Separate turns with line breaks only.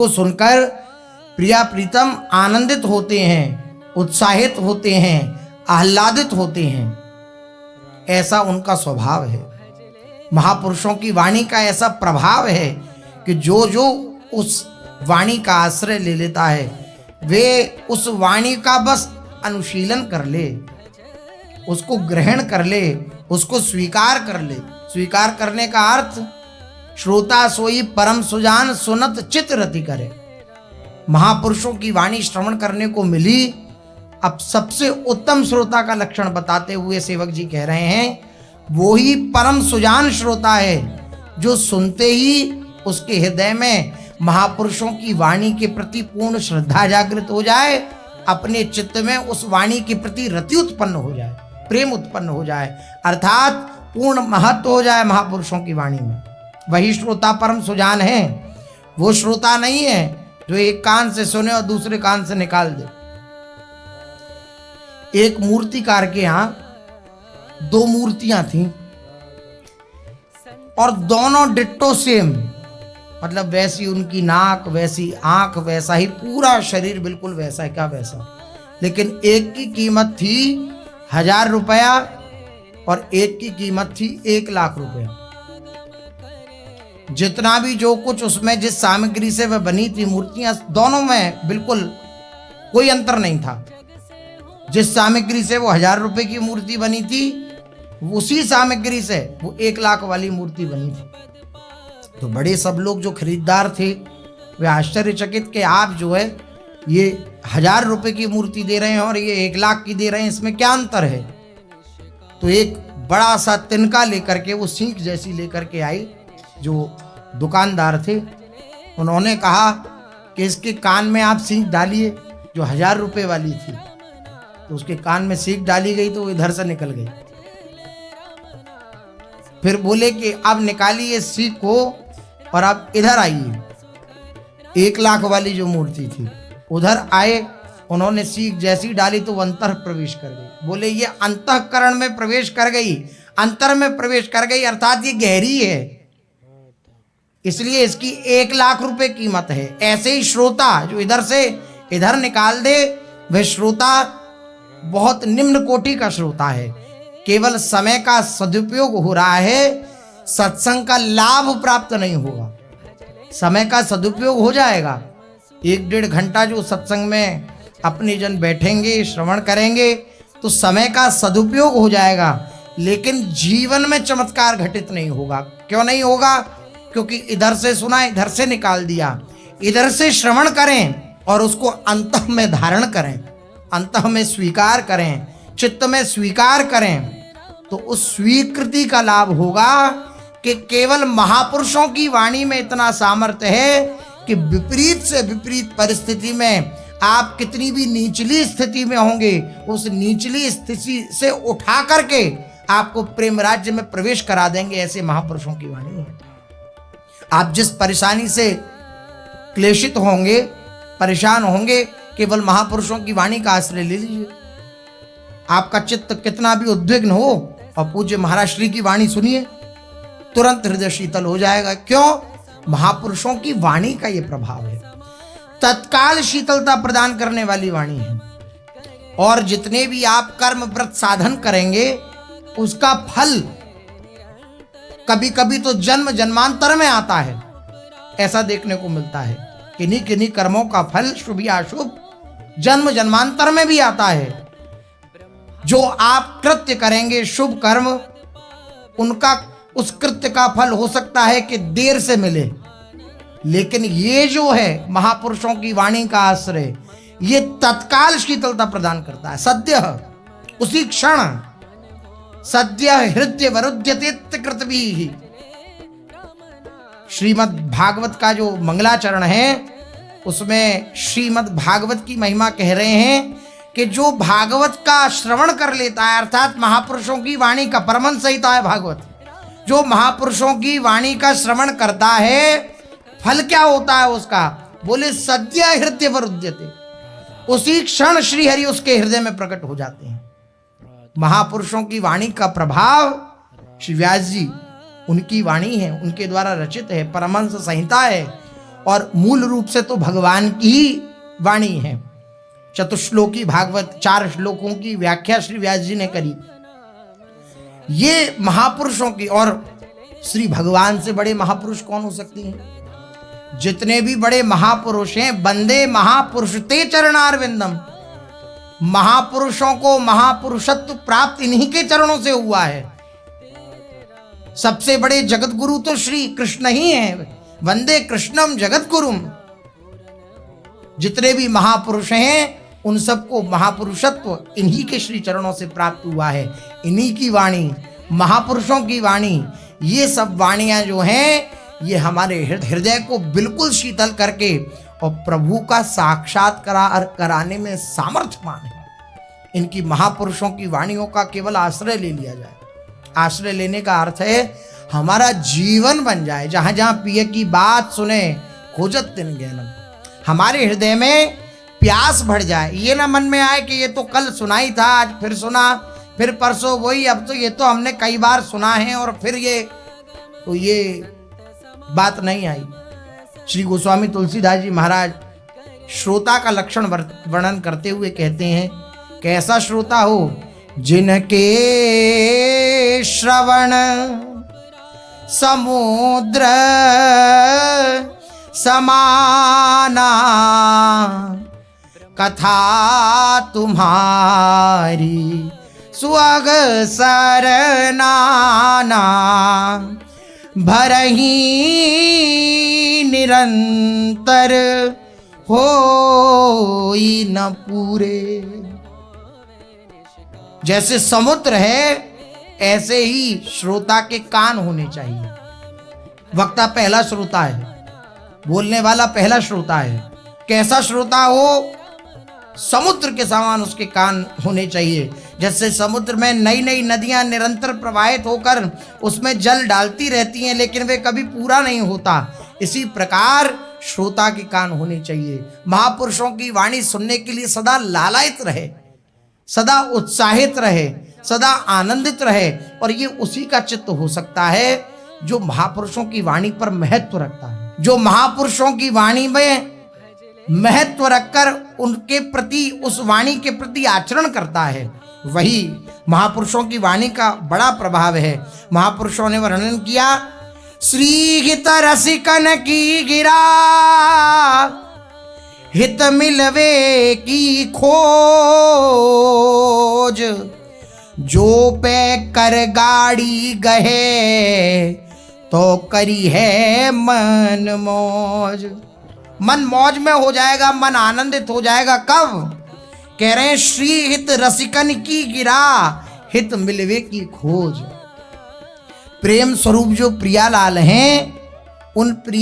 को सुनकर प्रिया प्रीतम आनंदित होते हैं, उत्साहित होते हैं, आह्लादित होते हैं। ऐसा उनका स्वभाव है। महापुरुषों की वाणी का ऐसा प्रभाव है कि जो जो उस वाणी का आश्रय ले लेता है वे उस वाणी का बस अनुशीलन कर ले, उसको ग्रहण कर ले, उसको स्वीकार कर ले। स्वीकार करने का अर्थ श्रोता सोई परम सुजान सुनत चित रति करे। महापुरुषों की वाणी श्रवण करने को मिली। अब सबसे उत्तम श्रोता का लक्षण बताते हुए सेवक जी कह रहे हैं वो ही परम सुजान श्रोता है जो सुनते ही उसके हृदय में महापुरुषों की वाणी के प्रति पूर्ण श्रद्धा जागृत हो जाए, अपने चित्त में उस वाणी के प्रति रति उत्पन्न हो जाए, प्रेम उत्पन्न हो जाए, अर्थात पूर्ण महत्व हो जाए महापुरुषों की वाणी में। वही श्रोता परम सुजान है। वो श्रोता नहीं है जो एक कान से सुने और दूसरे कान से निकाल दे। एक मूर्तिकार के यहाँ दो मूर्तियां थीं और दोनों डिट्टो सेम, मतलब वैसी उनकी नाक, वैसी आंख, वैसा ही पूरा शरीर बिल्कुल वैसा है, क्या वैसा। लेकिन एक की कीमत थी 1000 रुपया और एक की कीमत थी 1 लाख रुपया। जितना भी जो कुछ उसमें जिस सामग्री से वह बनी थी मूर्तियां, दोनों में बिल्कुल कोई अंतर नहीं था। जिस सामग्री से वो 1000 रुपए की मूर्ति बनी थी उसी सामग्री से वो 1 लाख वाली मूर्ति बनी थी। तो बड़े सब लोग जो खरीदार थे वे आश्चर्यचकित कि आप जो है ये 1000 रुपए की मूर्ति दे रहे हैं और ये 1 लाख की दे रहे हैं, इसमें क्या अंतर है। तो एक बड़ा सा तिनका लेकर के, वो सीख जैसी लेकर के आई जो दुकानदार थे। उन्होंने कहा कि इसके कान में आप सीख डालिए, जो 1000 रुपए वाली थी। तो उसके कान में सीख डाली गई तो वो इधर से निकल गई। फिर बोले कि अब निकालिए सीख को और अब इधर आइए। 1 लाख वाली जो मूर्ति थी उधर आए, उन्होंने सीख जैसी डाली तो वो अंतर प्रवेश कर गई। बोले ये अंतःकरण में प्रवेश कर गई, अंतर में प्रवेश कर गई, अर्थात ये गहरी है, इसलिए इसकी 1 लाख रुपए कीमत है। ऐसे ही श्रोता जो इधर से इधर निकाल दे वह श्रोता बहुत निम्न कोटि का श्रोता है। केवल समय का सदुपयोग हो रहा है, सत्संग का लाभ प्राप्त नहीं होगा। समय का सदुपयोग हो जाएगा, 1-1.5 घंटा जो सत्संग में अपने जन बैठेंगे, श्रवण करेंगे तो समय का सदुपयोग हो जाएगा, लेकिन जीवन में चमत्कार घटित नहीं होगा। क्यों नहीं होगा? क्योंकि इधर से सुना, इधर से निकाल दिया। इधर से श्रवण करें और उसको अंतः में धारण करें, अंतः में स्वीकार करें, चित्त में स्वीकार करें, तो उस स्वीकृति का लाभ होगा कि केवल महापुरुषों की वाणी में इतना सामर्थ्य है कि विपरीत से विपरीत परिस्थिति में आप कितनी भी निचली स्थिति में होंगे, उस निचली स्थिति से उठा करके आपको प्रेम राज्य में प्रवेश करा देंगे। ऐसे महापुरुषों की वाणी है। आप जिस परेशानी से क्लेशित होंगे, परेशान होंगे, केवल महापुरुषों की वाणी का आश्रय ले लीजिए। आपका चित्त कितना भी उद्विग्न हो और पूज्य महाराज श्री की वाणी सुनिए, तुरंत हृदय शीतल हो जाएगा। क्यों? महापुरुषों की वाणी का यह प्रभाव है, तत्काल शीतलता प्रदान करने वाली वाणी है। और जितने भी आप कर्म व्रत साधन करेंगे उसका फल कभी कभी तो जन्म जन्मांतर में आता है। ऐसा देखने को मिलता है किन्हीं किन्हीं कर्मों का फल शुभ या अशुभ जन्म जन्मांतर में भी आता है। जो आप कृत्य करेंगे शुभ कर्म, उनका उस कृत्य का फल हो सकता है कि देर से मिले, लेकिन ये जो है महापुरुषों की वाणी का आश्रय, ये तत्काल शीतलता प्रदान करता है। सद्य उसी क्षण, सद्य हृदय वरुध्यते कृतभिः। श्रीमद् भागवत का जो मंगलाचरण है उसमें श्रीमद् भागवत की महिमा कह रहे हैं कि जो भागवत का श्रवण कर लेता है, अर्थात महापुरुषों की वाणी का, परमन संहिता है भागवत, जो महापुरुषों की वाणी का श्रवण करता है फल क्या होता है उसका? बोले सद्य हृदय वरुध्यते, उसी क्षण श्री हरि उसके हृदय में प्रकट हो जाते हैं। महापुरुषों की वाणी का प्रभाव श्री व्यास जी उनकी वाणी है, उनके द्वारा रचित है, परमहंस संहिता है। और मूल रूप से तो भगवान की ही वाणी है। चतुश्लोकी भागवत 4 श्लोकों की व्याख्या श्री व्यास जी ने करी। ये महापुरुषों की, और श्री भगवान से बड़े महापुरुष कौन हो सकती हैं? जितने भी बड़े महापुरुष हैं, वंदे महापुरुष ते चरणारविंदम, महापुरुषों को महापुरुषत्व प्राप्त इन्हीं के चरणों से हुआ है। सबसे बड़े जगत गुरु तो श्री कृष्ण ही हैं। वंदे कृष्णम जगत गुरुम। जितने भी महापुरुष हैं उन सबको महापुरुषत्व इन्हीं के श्री चरणों से प्राप्त हुआ है। इन्हीं की वाणी, महापुरुषों की वाणी, ये सब वाणियां जो हैं ये हमारे हृदय को बिल्कुल शीतल करके और प्रभु का साक्षात्कार कराने में सामर्थ्यवान है। इनकी महापुरुषों की वाणियों का केवल आश्रय ले लिया जाए। आश्रय लेने का अर्थ है हमारा जीवन बन जाए। जहां जहां पिए की बात सुने खोजत तिन ज्ञानम, हमारे हृदय में प्यास बढ़ जाए। ये ना मन में आए कि ये तो कल सुनाई था, आज फिर सुना, फिर परसों वही, अब तो ये तो हमने कई बार सुना है और फिर ये बात नहीं आई। श्री गोस्वामी तुलसीदास जी महाराज श्रोता का लक्षण वर्णन करते हुए कहते हैं, कैसा श्रोता हो? जिनके श्रवण समुद्र समाना, कथा तुम्हारी सुअग सरनाना, भरही निरंतर होई न पूरे। जैसे समुद्र है ऐसे ही श्रोता के कान होने चाहिए। वक्ता पहला श्रोता है, बोलने वाला पहला श्रोता है। कैसा श्रोता हो? समुद्र के समान उसके कान होने चाहिए। जैसे समुद्र में नई नई नदियां निरंतर प्रवाहित होकर उसमें जल डालती रहती हैं लेकिन वे कभी पूरा नहीं होता, इसी प्रकार श्रोता के कान होने चाहिए। महापुरुषों की वाणी सुनने के लिए सदा लालायित रहे, सदा उत्साहित रहे, सदा आनंदित रहे। और ये उसी का चित्त हो सकता है जो महापुरुषों की वाणी पर महत्व रखता है, जो महापुरुषों की वाणी में महत्व रखकर उनके प्रति, उस वाणी के प्रति आचरण करता है। वही महापुरुषों की वाणी का बड़ा प्रभाव है। महापुरुषों ने वर्णन किया, श्री हित रसिकन की गिरा, हित मिलवे की खोज, जो पे कर गाड़ी गहे तो करी है मन मौज। मन मौज में हो जाएगा, मन आनंदित हो जाएगा। कब? कह रहे हैं श्री हित रसिकन की गिरा, हित मिलवे की खोज। प्रेम स्वरूप जो प्रियालाल हैं उन प्रिया